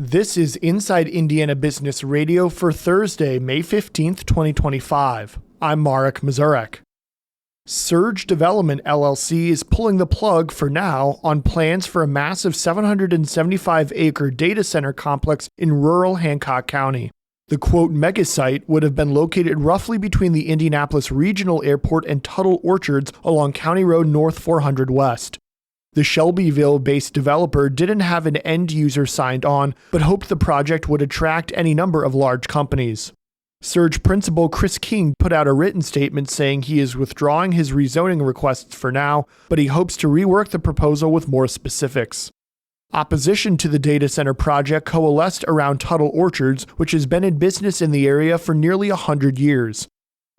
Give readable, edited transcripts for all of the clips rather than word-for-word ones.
This is Inside Indiana Business Radio for Thursday, May 15th, 2025. I'm Marek Mazurek. Surge Development LLC is pulling the plug for now on plans for a massive 775-acre data center complex in rural Hancock County. The quote megasite would have been located roughly between the Indianapolis Regional Airport and Tuttle Orchards along County Road North 400 West. The Shelbyville-based developer didn't have an end user signed on, but hoped the project would attract any number of large companies. Surge principal Chris King put out a written statement saying he is withdrawing his rezoning requests for now, but he hopes to rework the proposal with more specifics. Opposition to the data center project coalesced around Tuttle Orchards, which has been in business in the area for nearly 100 years.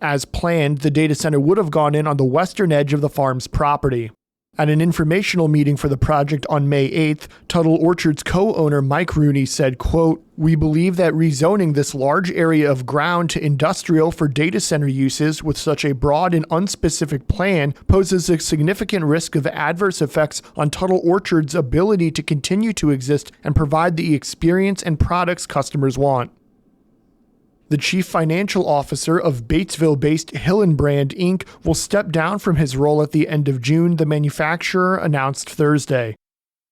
As planned, the data center would have gone in on the western edge of the farm's property. At an informational meeting for the project on May 8th, Tuttle Orchards co-owner Mike Rooney said, quote, "We believe that rezoning this large area of ground to industrial for data center uses with such a broad and unspecific plan poses a significant risk of adverse effects on Tuttle Orchards' ability to continue to exist and provide the experience and products customers want." The chief financial officer of Batesville-based Hillenbrand, Inc. will step down from his role at the end of June, the manufacturer announced Thursday.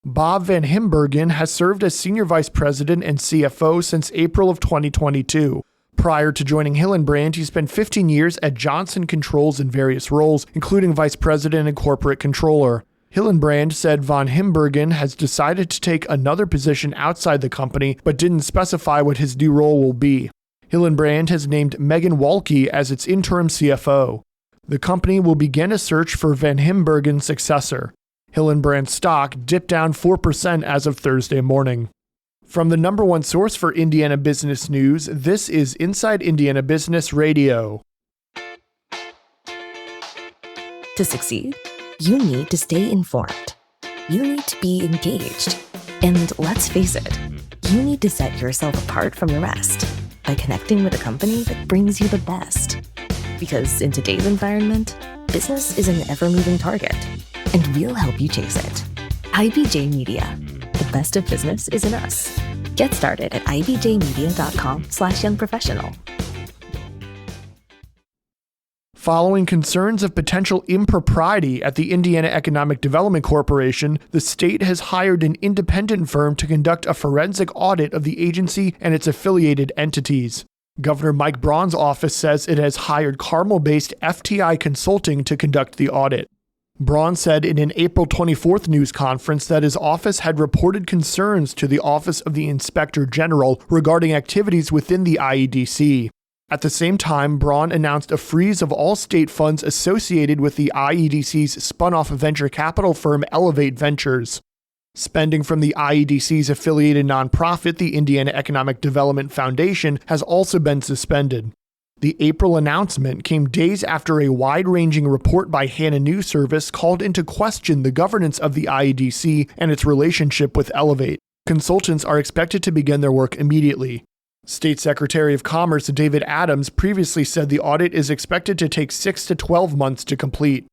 Bob Van Himbergen has served as senior vice president and CFO since April of 2022. Prior to joining Hillenbrand, he spent 15 years at Johnson Controls in various roles, including vice president and corporate controller. Hillenbrand said Von Himbergen has decided to take another position outside the company, but didn't specify what his new role will be. Hillenbrand has named Megan Walke as its interim CFO. The company will begin a search for Van Himbergen's successor. Hillenbrand stock dipped down 4% as of Thursday morning. From the number one source for Indiana business news, this is Inside Indiana Business Radio. To succeed, you need to stay informed. You need to be engaged. And let's face it, you need to set yourself apart from the rest by connecting with a company that brings you the best. Because in today's environment, business is an ever-moving target, and we'll help you chase it. IBJ Media. The best of business is in us. Get started at ibjmedia.com/youngprofessional. Following concerns of potential impropriety at the Indiana Economic Development Corporation, the state has hired an independent firm to conduct a forensic audit of the agency and its affiliated entities. Governor Mike Braun's office says it has hired Carmel-based FTI Consulting to conduct the audit. Braun said in an April 24th news conference that his office had reported concerns to the Office of the Inspector General regarding activities within the IEDC. At the same time, Braun announced a freeze of all state funds associated with the IEDC's spun-off venture capital firm Elevate Ventures. Spending from the IEDC's affiliated nonprofit, the Indiana Economic Development Foundation, has also been suspended. The April announcement came days after a wide-ranging report by Hannah News Service called into question the governance of the IEDC and its relationship with Elevate. Consultants are expected to begin their work immediately. State Secretary of Commerce David Adams previously said the audit is expected to take 6 to 12 months to complete.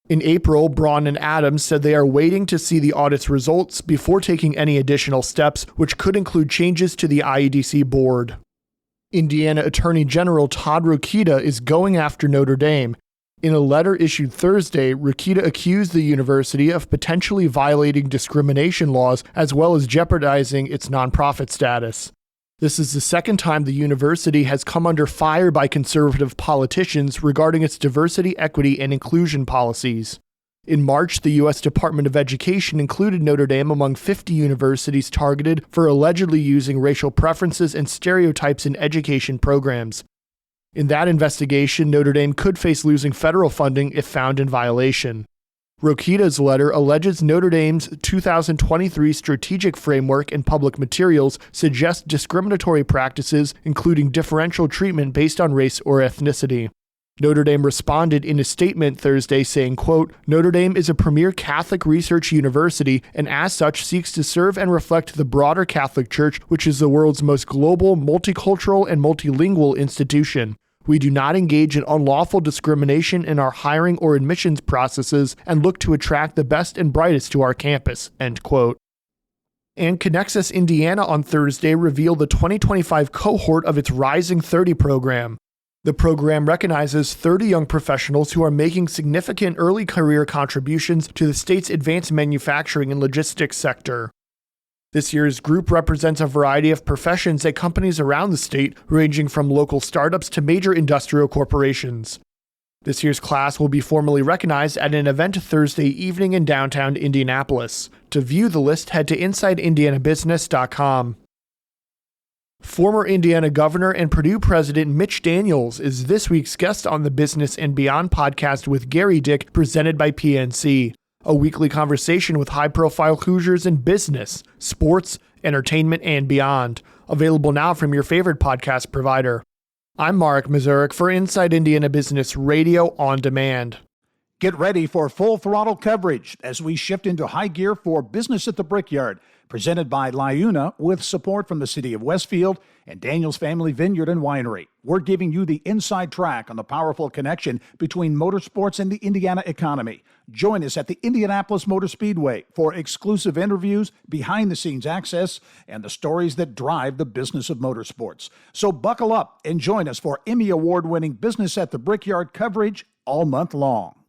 In April, Braun and Adams said they are waiting to see the audit's results before taking any additional steps, which could include changes to the IEDC board. Indiana Attorney General Todd Rokita is going after Notre Dame. In a letter issued Thursday, Rokita accused the university of potentially violating discrimination laws as well as jeopardizing its nonprofit status. This is the second time the university has come under fire by conservative politicians regarding its diversity, equity, and inclusion policies. In March, the U.S. Department of Education included Notre Dame among 50 universities targeted for allegedly using racial preferences and stereotypes in education programs. In that investigation, Notre Dame could face losing federal funding if found in violation. Rokita's letter alleges Notre Dame's 2023 strategic framework and public materials suggest discriminatory practices, including differential treatment based on race or ethnicity. Notre Dame responded in a statement Thursday saying, quote, "Notre Dame is a premier Catholic research university and as such seeks to serve and reflect the broader Catholic Church, which is the world's most global, multicultural, and multilingual institution. We do not engage in unlawful discrimination in our hiring or admissions processes and look to attract the best and brightest to our campus," end quote. And Connexus Indiana on Thursday revealed the 2025 cohort of its Rising 30 program. The program recognizes 30 young professionals who are making significant early career contributions to the state's advanced manufacturing and logistics sector. This year's group represents a variety of professions at companies around the state, ranging from local startups to major industrial corporations. This year's class will be formally recognized at an event Thursday evening in downtown Indianapolis. To view the list, head to InsideIndianaBusiness.com. Former Indiana Governor and Purdue President Mitch Daniels is this week's guest on the Business and Beyond podcast with Gary Dick, presented by PNC, a weekly conversation with high-profile Hoosiers in business, sports, entertainment, and beyond. Available now from your favorite podcast provider. I'm Mark Mazurek for Inside Indiana Business Radio on Demand. Get ready for full throttle coverage as we shift into high gear for Business at the Brickyard, presented by LiUNA with support from the City of Westfield and Daniels Family Vineyard and Winery. We're giving you the inside track on the powerful connection between motorsports and the Indiana economy. Join us at the Indianapolis Motor Speedway for exclusive interviews, behind-the-scenes access, and the stories that drive the business of motorsports. So buckle up and join us for Emmy Award-winning Business at the Brickyard coverage all month long.